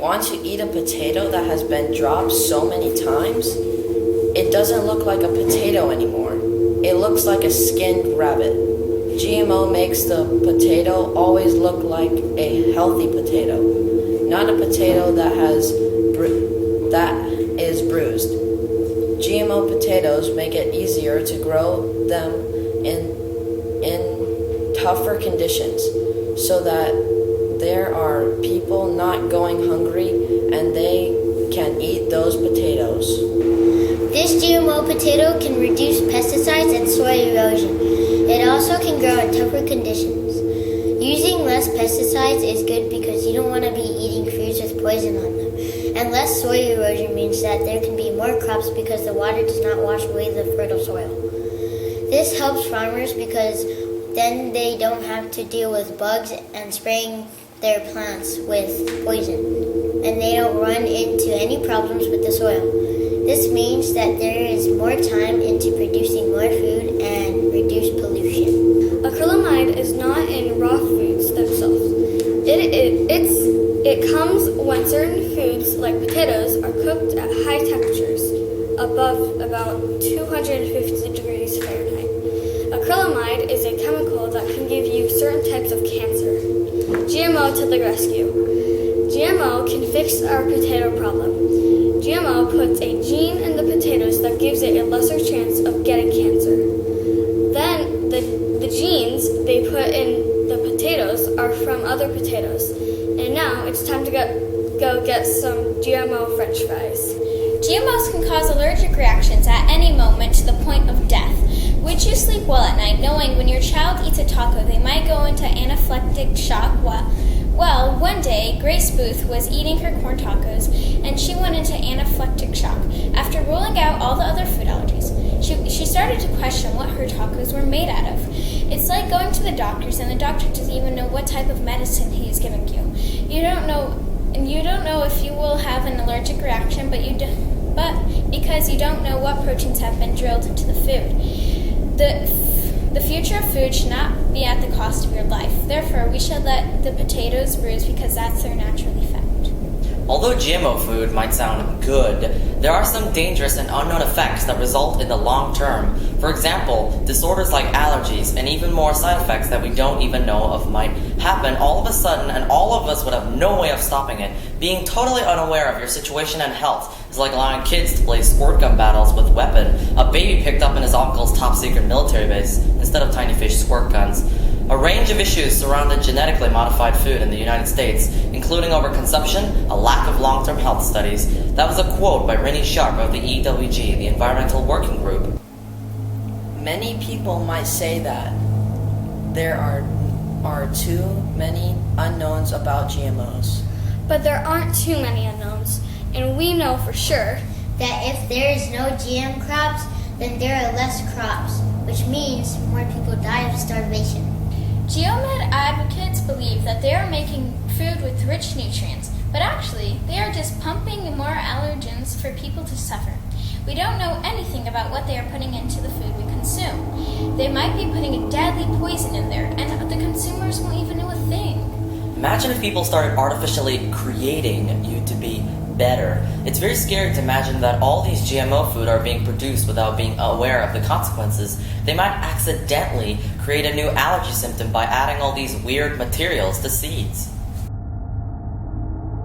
once you eat a potato that has been dropped so many times, it doesn't look like a potato anymore. It looks like a skinned rabbit. GMO makes the potato always look like a healthy potato, not a potato that is bruised. GMO potatoes make it easier to grow them in tougher conditions so that there are people not going hungry and they can eat those potatoes. This GMO potato can reduce pesticides and soil erosion. It also can grow in tougher conditions. Using less pesticides is good because you don't want to be eating foods with poison on them. And less soil erosion means that there can be more crops because the water does not wash away the fertile soil. This helps farmers because then they don't have to deal with bugs and spraying their plants with poison. And they don't run into any problems with the soil. This means that there is more time into producing more food and reduce pollution. Acrylamide is not in raw foods themselves. It comes when certain foods, like potatoes, are cooked at high temperatures, above about 250 degrees Fahrenheit. Acrylamide is a chemical that can give you certain types of cancer. GMO to the rescue. GMO can fix our potato problem. GMO puts a gene in the potatoes that gives it a lesser chance of getting cancer. Then the genes they put in the potatoes are from other potatoes. And now it's time to go get some GMO French fries. GMOs can cause allergic reactions at any moment to the point of death. Would you sleep well at night knowing when your child eats a taco they might go into anaphylactic shock? Well, one day, Grace Booth was eating her corn tacos, and she went into anaphylactic shock. After ruling out all the other food allergies, she started to question what her tacos were made out of. It's like going to the doctors, and the doctor doesn't even know what type of medicine he is giving you. You don't know if you will have an allergic reaction, but because you don't know what proteins have been drilled into the food. The future of food should not be at the cost of your life. Therefore, we should let the potatoes bruise because that's their natural effect. Although GMO food might sound good, there are some dangerous and unknown effects that result in the long term. For example, disorders like allergies and even more side effects that we don't even know of might happen all of a sudden, and all of us would have no way of stopping it. Being totally unaware of your situation and health is like allowing kids to play squirt gun battles with weapon a baby picked up in his uncle's top secret military base instead of tiny fish squirt guns. A range of issues surrounded genetically modified food in the United States, including overconsumption, a lack of long-term health studies. That was a quote by Rennie Sharp of the EWG, the Environmental Working Group. Many people might say that there are too many unknowns about GMOs. But there aren't too many unknowns, and we know for sure That if there is no GM crops, then there are less crops, which means more people die of starvation. GeoMed advocates believe that they are making food with rich nutrients, but actually, they are just pumping more allergens for people to suffer. We don't know anything about what they are putting into the food we consume. They might be putting a deadly poison in there, and the consumers won't even know a thing. Imagine if people started artificially creating you to be better. It's very scary to imagine that all these GMO food are being produced without being aware of the consequences. They might accidentally create a new allergy symptom by adding all these weird materials to seeds.